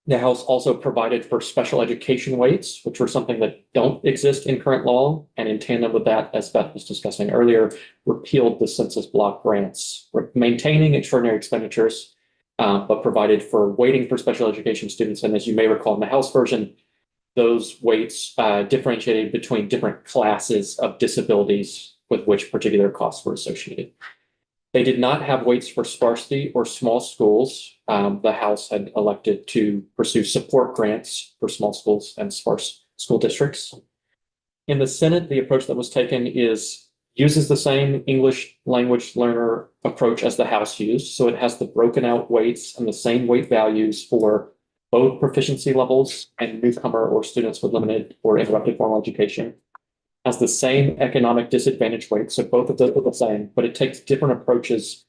The House also provided for special education weights, which were something that don't exist in current law. And in tandem with that, as Beth was discussing earlier, repealed the census block grants, maintaining extraordinary expenditures, but provided for weighting for special education students. And as you may recall in the House version, those weights differentiated between different classes of disabilities with which particular costs were associated. They did not have weights for sparsity or small schools. The House had elected to pursue support grants for small schools and sparse school districts. In the Senate, the approach that was taken uses the same English language learner approach as the House used. So it has the broken out weights and the same weight values for both proficiency levels and newcomer or students with limited or interrupted formal education. Has the same economic disadvantage weight, so both of those are the same, but it takes different approaches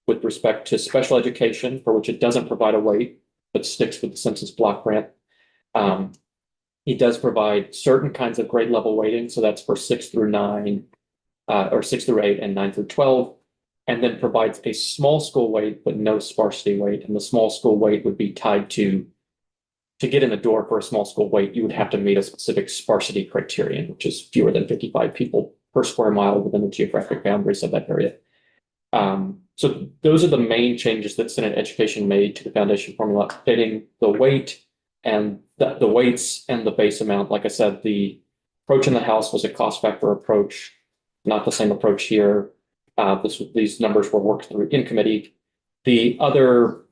with respect to special education, for which it doesn't provide a weight, but sticks with the census block grant. It does provide certain kinds of grade level weighting, so that's for 6 through 9, or 6 through 8 and 9 through 12, and then provides a small school weight, but no sparsity weight. And the small school weight would be tied to get in the door for a small school weight, you would have to meet a specific sparsity criterion, which is fewer than 55 people per square mile within the geographic boundaries of that area. So those are the main changes that Senate Education made to the foundation formula, updating the weight and the weights and the base amount. Like I said, the approach in the House was a cost factor approach, not the same approach here. These numbers were worked through in committee. The other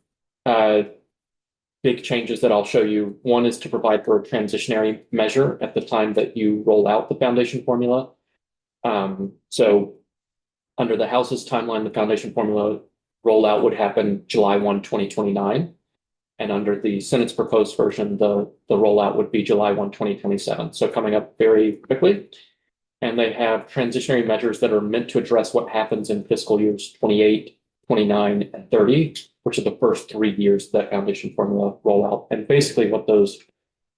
big changes that I'll show you, one is to provide for a transitionary measure at the time that you roll out the foundation formula. So under the House's timeline, the foundation formula rollout would happen July 1, 2029. And under the Senate's proposed version, the rollout would be July 1, 2027. So coming up very quickly. And they have transitionary measures that are meant to address what happens in fiscal years 28, 29, and 30, which are the first 3 years of that foundation formula rollout. And basically what those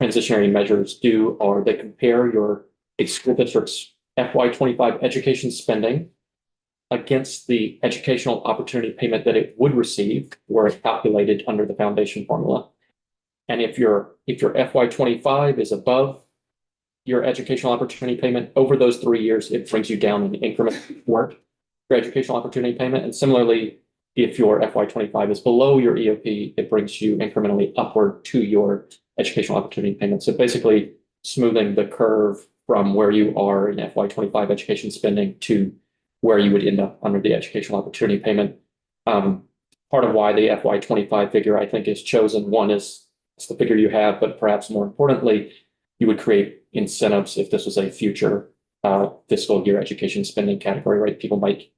transitionary measures do are they compare a school district's FY25 education spending against the educational opportunity payment that it would receive were it calculated under the foundation formula. And if your FY25 is above your educational opportunity payment over those 3 years, it brings you down in increment toward your educational opportunity payment. And similarly, if your FY25 is below your EOP, it brings you incrementally upward to your educational opportunity payment. So basically smoothing the curve from where you are in FY25 education spending to where you would end up under the educational opportunity payment. Part of why the FY25 figure I think is chosen, one is it's the figure you have, but perhaps more importantly, you would create incentives if this was a future fiscal year education spending category, right? People might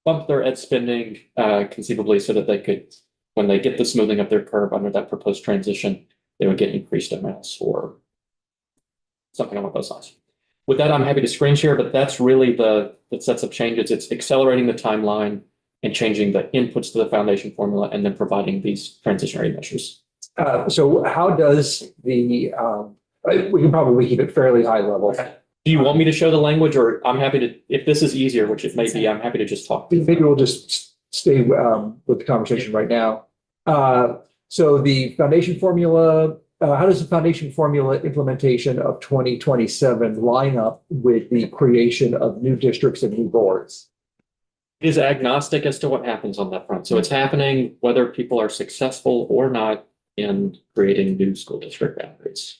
bump their ed spending conceivably so that they could, when they get the smoothing of their curve under that proposed transition, they would get increased amounts or something along those lines. With that, I'm happy to screen share, but that's really the sets of changes. It's accelerating the timeline and changing the inputs to the foundation formula and then providing these transitionary measures. So how does we can probably keep it fairly high level. Do you want me to show the language, or I'm happy to, if this is easier, which it may be, I'm happy to just talk. Maybe we'll just stay with the conversation right now. So the foundation formula, how does the foundation formula implementation of 2027 line up with the creation of new districts and new boards? It is agnostic as to what happens on that front. So it's happening whether people are successful or not in creating new school district boundaries.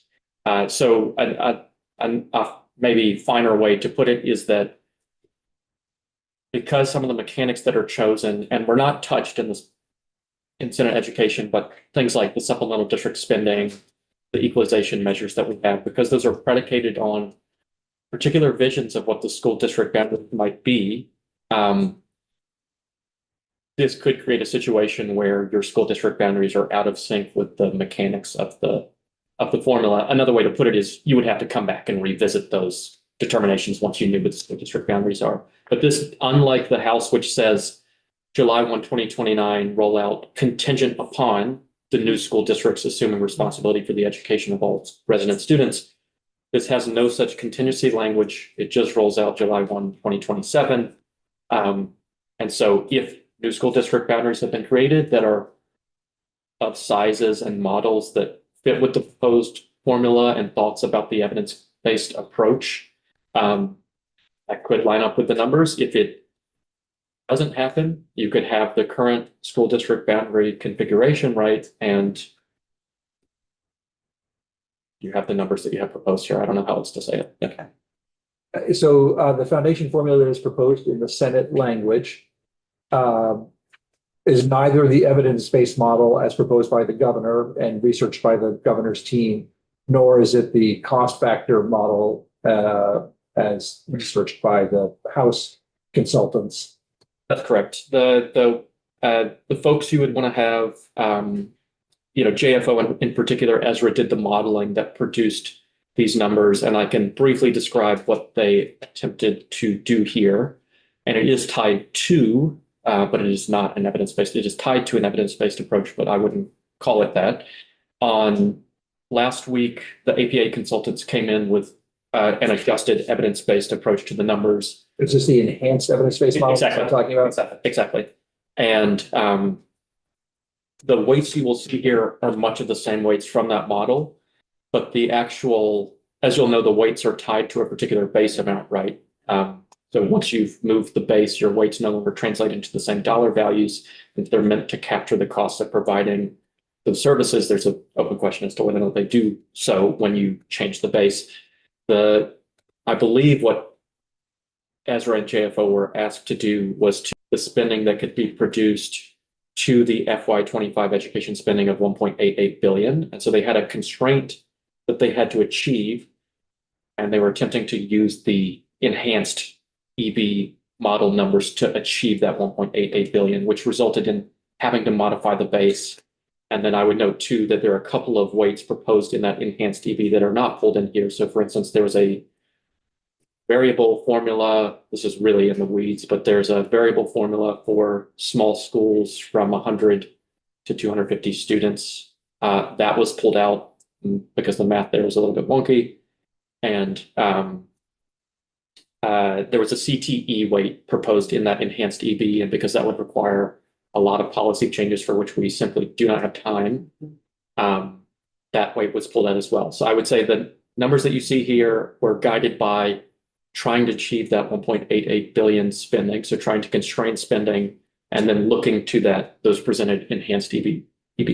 So a maybe finer way to put it is that because some of the mechanics that are chosen, and we're not touched in Senate Education, but things like the supplemental district spending, the equalization measures that we have, because those are predicated on particular visions of what the school district boundary might be. This could create a situation where your school district boundaries are out of sync with the mechanics of the formula. Another way to put it is you would have to come back and revisit those determinations once you knew what the school district boundaries are. But this, unlike the House, which says July 1, 2029 rollout contingent upon the new school districts assuming responsibility for the education of all resident students, this has no such contingency language. It just rolls out July 1, 2027. And so if new school district boundaries have been created that are of sizes and models that fit with the proposed formula and thoughts about the evidence-based approach, that could line up with the numbers. If it doesn't happen, you could have the current school district boundary configuration right, and you have the numbers that you have proposed here. I don't know how else to say it. Okay. So the foundation formula that is proposed in the Senate language is neither the evidence-based model as proposed by the governor and researched by the governor's team, nor is it the cost factor model as researched by the House consultants. That's correct. The folks you would want to have, JFO in particular, Ezra did the modeling that produced these numbers, and I can briefly describe what they attempted to do here. And it is tied to, but it is not an evidence-based, it is tied to an evidence-based approach, but I wouldn't call it that. On last week, the APA consultants came in with an adjusted evidence-based approach to the numbers. Is this the enhanced evidence-based model Exactly. I'm talking about? Exactly. And the weights you will see here are much of the same weights from that model, but the actual, as you'll know, the weights are tied to a particular base amount, right? So once you've moved the base, your weights no longer translate into the same dollar values, and they're meant to capture the cost of providing those services. There's an open question as to whether or not they do so when you change the base. I believe what Ezra and JFO were asked to do was to the spending that could be produced to the FY25 education spending of 1.88 billion. And so they had a constraint that they had to achieve, and they were attempting to use the enhanced EB model numbers to achieve that 1.88 billion, which resulted in having to modify the base. And then I would note too that there are a couple of weights proposed in that enhanced EB that are not pulled in here. So for instance, there was a variable formula. This is really in the weeds, but there's a variable formula for small schools from 100 to 250 students. That was pulled out because the math there was a little bit wonky. And there was a CTE weight proposed in that enhanced EB, and because that would require a lot of policy changes for which we simply do not have time, that weight was pulled out as well. So I would say the numbers that you see here were guided by trying to achieve that 1.88 billion spending, so trying to constrain spending, and then looking to those presented enhanced EB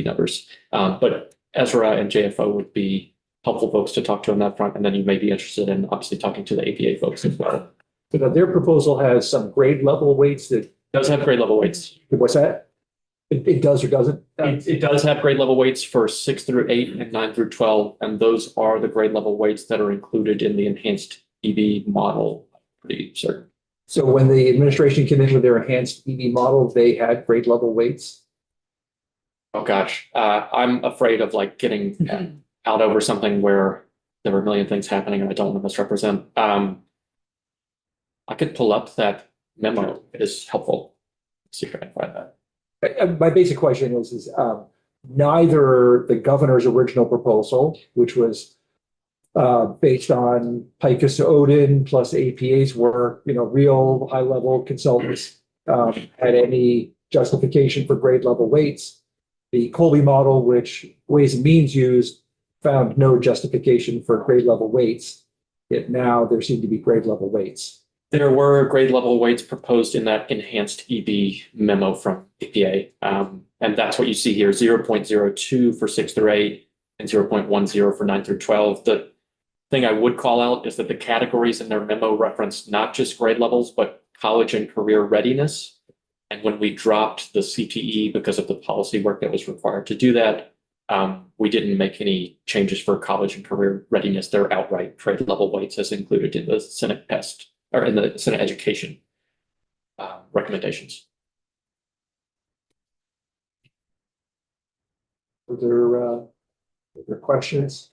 numbers. But Ezra and JFO would be helpful folks to talk to on that front, and then you may be interested in obviously talking to the APA folks as well. So now their proposal has some grade level weights that. Does have grade level weights. What's that? It does or doesn't? It does have grade level weights for 6 through 8 and 9 through 12, and those are the grade level weights that are included in the enhanced EB model. Pretty certain. So when the administration came in with their enhanced EB model, they had grade level weights? Oh gosh, I'm afraid of like getting out over something where there were a million things happening and I don't want to misrepresent. I could pull up that memo. It is helpful. Let's see if I can find that. My basic question is neither the governor's original proposal, which was based on Picus to Odin plus APA's work, real high level consultants, had any justification for grade level weights. The Colby model, which Ways and Means used, found no justification for grade level weights. Yet now there seem to be grade level weights. There were grade level weights proposed in that enhanced EB memo from APA. And that's what you see here, 0.02 for 6 through 8 and 0.10 for 9 through 12. The thing I would call out is that the categories in their memo reference not just grade levels, but college and career readiness. And when we dropped the CTE because of the policy work that was required to do that, we didn't make any changes for college and career readiness. They're outright trade level weights as included in the Senate test or in the Senate education recommendations. Further questions?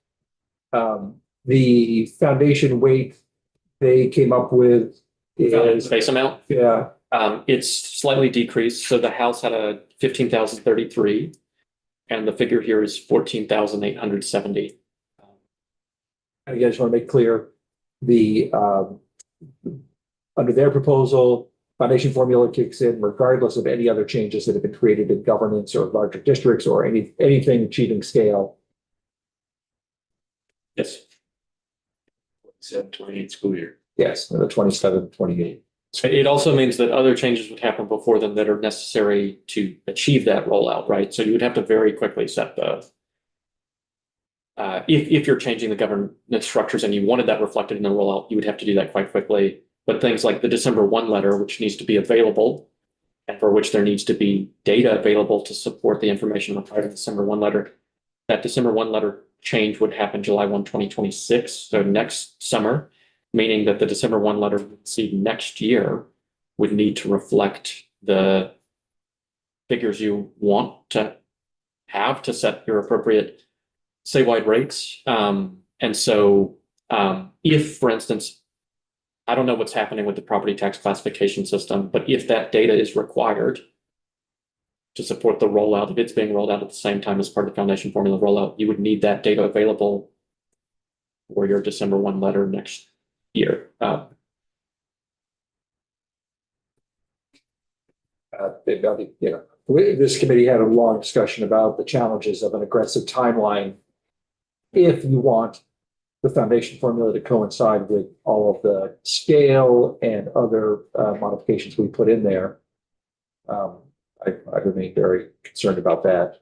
The foundation weight they came up with is, Base amount, yeah, it's slightly decreased. So the House had a 15,033 and the figure here is 14,870. I just want to make clear, the, under their proposal, foundation formula kicks in regardless of any other changes that have been created in governance or larger districts or anything achieving scale. Yes. 27-28 school year. Yes, the 27, 28. It also means that other changes would happen before them that are necessary to achieve that rollout, right? So you would have to very quickly set the, if you're changing the governance structures and you wanted that reflected in the rollout, you would have to do that quite quickly. But things like the December 1 letter, which needs to be available and for which there needs to be data available to support the information required in the December 1 letter, that December 1 letter change would happen July 1, 2026, so next summer, meaning that the December 1 letter received next year would need to reflect the figures you want to have to set your appropriate statewide rates. And so if, for instance, I don't know what's happening with the property tax classification system, but if that data is required to support the rollout, if it's being rolled out at the same time as part of the foundation formula rollout, you would need that data available for your December 1 letter next year. This committee had a long discussion about the challenges of an aggressive timeline if you want the foundation formula to coincide with all of the scale and other modifications we put in there. I remain very concerned about that.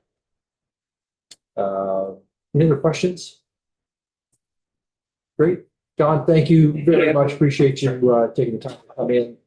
Any other questions? Great. John, thank you very much. Appreciate you taking the time to come in.